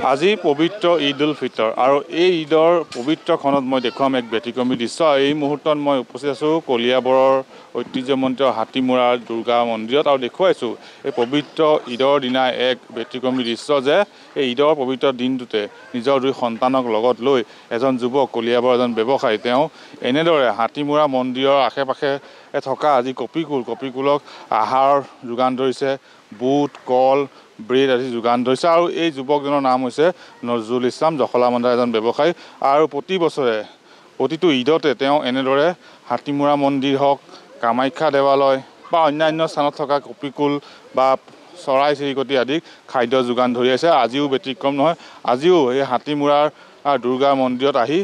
আজি পবিত্ৰ ঈদ উল ফিতৰ আৰু এই ঈদৰ পবিত্ৰখনত মই দেখুৱাম এক ব্যতিক্ৰমী দৃশ্য। এই মুহূৰ্তত মই উপস্থিত আছোঁ কলিয়াবৰৰ ঐতিহ্যমণ্ডিত হাতীমূৰা দুৰ্গা মন্দিৰত আৰু দেখুৱাইছোঁ এই পবিত্ৰ ঈদৰ দিনা এক ব্যতিক্ৰমী দৃশ্য যে এই ঈদৰ পবিত্ৰ দিনটোতে নিজৰ দুই সন্তানক লগত লৈ এজন যুৱক কলিয়াবৰৰ এজন ব্যৱসায়ী তেওঁ এনেদৰে হাতীমূৰা মন্দিৰৰ আশে পাশে থকা আজি কপিকুলক আহাৰ যোগান ধৰিছে, বুট কল ব্ৰেড আদি যোগান ধৰিছে আৰু এই যুৱকজনৰ নাম হৈছে নজৰুল ইছলাম, জখলাবন্ধাৰ এজন ব্যৱসায়ী। আৰু প্ৰতি বছৰে প্ৰতিটো ঈদতে তেওঁ এনেদৰে হাতীমূৰা মন্দিৰ হওক, কামাখ্যা দেৱালয় বা অন্যান্য স্থানত থকা কপিকুল বা চৰাই চিৰিকটি আদিক খাদ্য যোগান ধৰি আছে। আজিও ব্যতিক্ৰম নহয়, আজিও এই হাতীমূৰাৰ দুৰ্গা মন্দিৰত আহি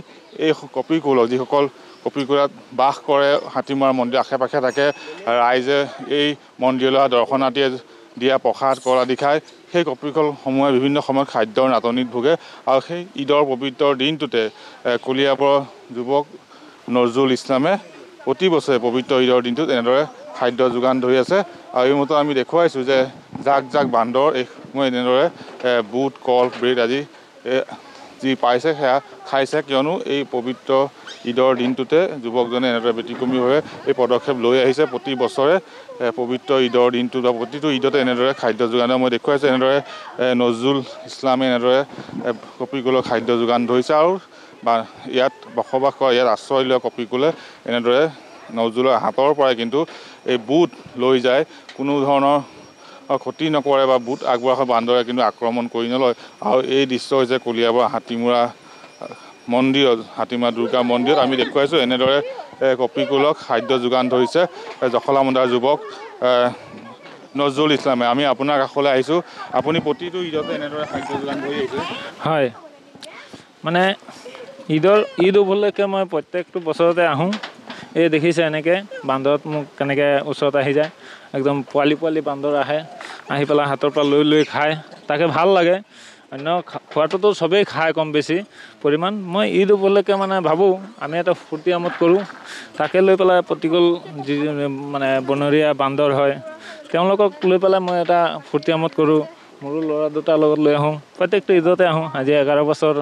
এই কপিকুলক, যিসকল কপিকুলাত বাস কৰে হাতীমূৰা মন্দিৰ আশে পাশে থাকে, ৰাইজে এই মন্দিৰলৈ দৰ্শনাৰ্থীয়ে দিয়া প্ৰসাদ কল আদি খায়। সেই কপিকুলসমূহে বিভিন্ন সময়ত খাদ্যৰ নাটনিত ভোগে আৰু সেই ঈদৰ পবিত্ৰ দিনটোতে কলিয়াবৰৰ যুৱক নজৰুল ইছলামে প্ৰতি বছৰে পবিত্ৰ ঈদৰ দিনটোত এনেদৰে খাদ্য যোগান ধৰি আছে। আৰু এই মুহূৰ্তত আমি দেখুৱাইছোঁ যে জাক বান্দৰ এই সময় এনেদৰে বুট কল ব্ৰেড আদি যি পাইছে সেয়া খাইছে, কিয়নো এই পবিত্ৰ ঈদৰ দিনটোতে যুৱকজনে এনেদৰে ব্যতিক্ৰমীভাৱে এই পদক্ষেপ লৈ আহিছে। প্ৰতি বছৰে পবিত্ৰ ঈদৰ দিনটোত বা প্ৰতিটো ঈদতে এনেদৰে খাদ্য যোগান মই দেখুৱাইছোঁ। এনেদৰে নজৰুল ইছলামে এনেদৰে কপিকুলক খাদ্য যোগান ধৰিছে আৰু বা ইয়াত বসবাস কৰা, ইয়াত আশ্ৰয় লোৱা কপিকুলে এনেদৰে নজৰুলৰ হাতৰ পৰাই কিন্তু এই বুট লৈ যায়, কোনো ধৰণৰ ক্ষতি নকৰে বা বুট আগবঢ়া বান্দৰে কিন্তু আক্ৰমণ কৰি নলয়। আৰু এই দৃশ্য হৈছে কলিয়াবৰ হাতীমূৰা মন্দিৰত, হাতীমূৰা দুৰ্গা মন্দিৰত আমি দেখুৱাইছোঁ এনেদৰে কপিকুলক খাদ্য যোগান ধৰিছে জখলাবন্ধাৰ যুৱক নজৰুল ইছলামে। আমি আপোনাৰ কাষলৈ আহিছোঁ, আপুনি প্ৰতিটো ঈদতে এনেদৰে খাদ্য যোগান ধৰি আহিছে? হয়, মানে ঈদ উপলক্ষে মই প্ৰত্যেকটো বছৰতে আহোঁ। এই দেখিছে এনেকৈ বান্দৰত মোক কেনেকৈ ওচৰত আহি যায়, একদম পোৱালি বান্দৰ আহি পেলাই হাতৰ পৰা লৈ খায়, তাকে ভাল লাগে। অন্য খোৱাটোতো চবেই খায় কম বেছি পৰিমাণ। মই ঈদ উপলক্ষে মানে ভাবোঁ আমি এটা ফূৰ্তি আমোদ কৰোঁ, তাকে লৈ পেলাই প্ৰতিকূল যি মানে বনৰীয়া বান্দৰ হয় তেওঁলোকক লৈ পেলাই মই এটা ফূৰ্তি আমোদ কৰোঁ। মোৰো ল'ৰা দুটাৰ লগত লৈ আহোঁ, প্ৰত্যেকটো ঈদতে আহোঁ। আজি 11 বছৰ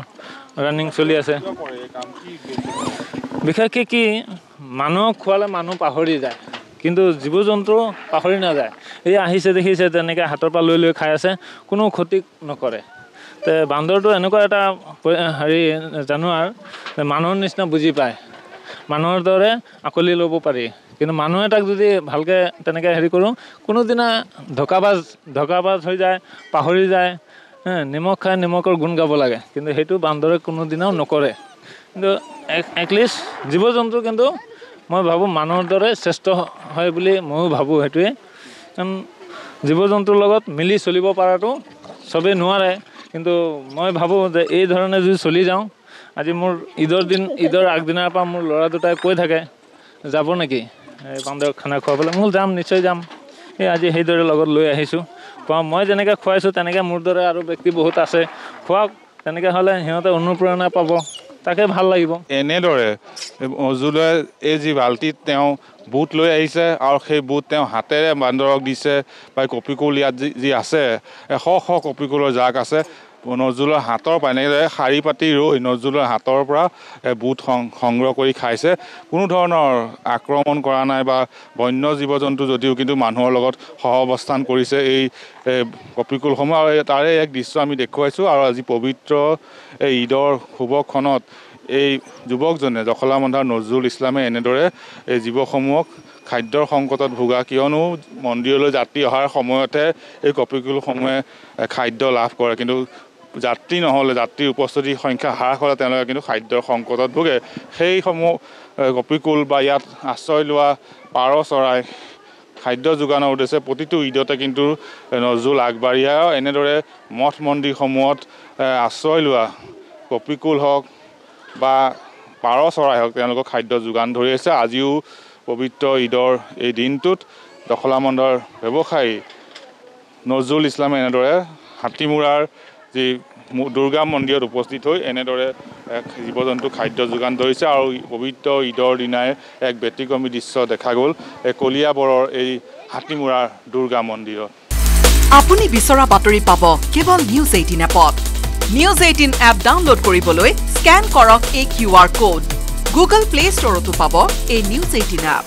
ৰানিং চলি আছে। বিশেষকৈ কি, মানুহক খোৱালে মানুহ পাহৰি যায়, কিন্তু জীৱ জন্তু পাহৰি নাযায়। এই আহিছে দেখিছে তেনেকৈ হাতৰ পৰা লৈ খাই আছে, কোনো ক্ষতি নকৰে। তে বান্দৰটো এনেকুৱা এটা জানোৱাৰ মানুহৰ নিচিনা বুজি পায়, মানুহৰ দৰে আকলি ল'ব পাৰি। কিন্তু মানুহে তাক যদি ভালকৈ তেনেকৈ কৰোঁ, কোনোদিনা ধকাবাজ হৈ যায়, পাহৰি যায়। নিমখ খাই নিমখৰ গুণ গাব লাগে, কিন্তু সেইটো বান্দৰে কোনোদিনাও নকৰে। কিন্তু এটলিষ্ট জীৱ জন্তু কিন্তু মই ভাবোঁ মানুহৰ দৰে শ্ৰেষ্ঠ হয় বুলি ময়ো ভাবোঁ। সেইটোৱে, কাৰণ জীৱ জন্তুৰ লগত মিলি চলিব পৰাটো চবেই নোৱাৰে, কিন্তু মই ভাবোঁ যে এই ধৰণে যদি চলি যাওঁ, আজি মোৰ ঈদৰ আগদিনাৰ পৰা মোৰ ল'ৰা দুটাই কৈ থাকে যাব নেকি এই বান্দৰক খানা খুৱাবলৈ। মই যাম, নিশ্চয় যাম। এই আজি সেইদৰে লগত লৈ আহিছোঁ। মই যেনেকৈ খুৱাইছোঁ তেনেকৈ মোৰ দৰে আৰু ব্যক্তি বহুত আছে, খুৱাওক। তেনেকৈ হ'লে সিহঁতে অনুপ্ৰেৰণা পাব, তাকে ভাল লাগিব। এনেদৰে নজৰুলে এই যি বাল্টিত তেওঁ বুট লৈ আহিছে আৰু সেই বুট তেওঁ হাতেৰে বান্দৰক দিছে, বা কপিকুল ইয়াত যি আছে শ কপিকুলৰ জাক আছে, নজৰুলৰ হাতৰ পৰা এনেদৰে শাৰী পাতি ৰৈ নজৰুলৰ হাতৰ পৰা বুট সংগ্ৰহ কৰি খাইছে। কোনো ধৰণৰ আক্ৰমণ কৰা নাই বা বন্য জীৱ জন্তু যদিও কিন্তু মানুহৰ লগত সহাৱস্থান কৰিছে এই কপিকুলসমূহ। আৰু তাৰে এক দৃশ্য আমি দেখুৱাইছোঁ। আৰু আজি পবিত্ৰ এই ঈদৰ শুভক্ষণত এই যুৱকজনে জখলাবন্ধাৰ নজৰুল ইছলামে এনেদৰে এই জীৱসমূহক খাদ্যৰ সংকটত ভোগা, কিয়নো মন্দিৰলৈ যাত্ৰী অহাৰ সময়তহে এই কপিকুলসমূহে খাদ্য লাভ কৰে, কিন্তু যাত্ৰীৰ উপস্থিতিৰ সংখ্যা হ্ৰাস হ'লে তেওঁলোকে কিন্তু খাদ্যৰ সংকটত ভোগে। সেইসমূহ কপিকুল বা ইয়াত আশ্ৰয় লোৱা পাৰ চৰাই খাদ্য যোগানৰ উদ্দেশ্যে প্ৰতিটো ঈদতে কিন্তু নজৰুল আগবাঢ়ি আহে। এনেদৰে মঠ মন্দিৰসমূহত আশ্ৰয় লোৱা কপিকুল হওক বা পাৰ চৰাই হওক তেওঁলোকক খাদ্য যোগান ধৰি আছে। আজিও পবিত্ৰ ঈদৰ এই দিনটোত জখলাবন্ধাৰ ব্যৱসায়ী নজৰুল ইছলামে এনেদৰে হাতীমূৰাৰ যি দুৰ্গা মন্দিৰত উপস্থিত হৈ এনেদৰে জীৱ জন্তু খাদ্য যোগান ধৰিছে। আৰু পবিত্ৰ ঈদৰ দিনাই এক ব্যতিক্ৰমী দৃশ্য দেখা গ'ল কলিয়াবৰৰ এই হাতীমূৰাৰ দুৰ্গা মন্দিৰত। আপুনি বিচৰা বাতৰি পাব কেৱল নিউজ 18 এপত। নিউজ 18 এপ ডাউনলোড কৰিবলৈ স্ক্যান কৰক এই QR code. Google Play Store তো পাব এই নিউজ 18 এপ।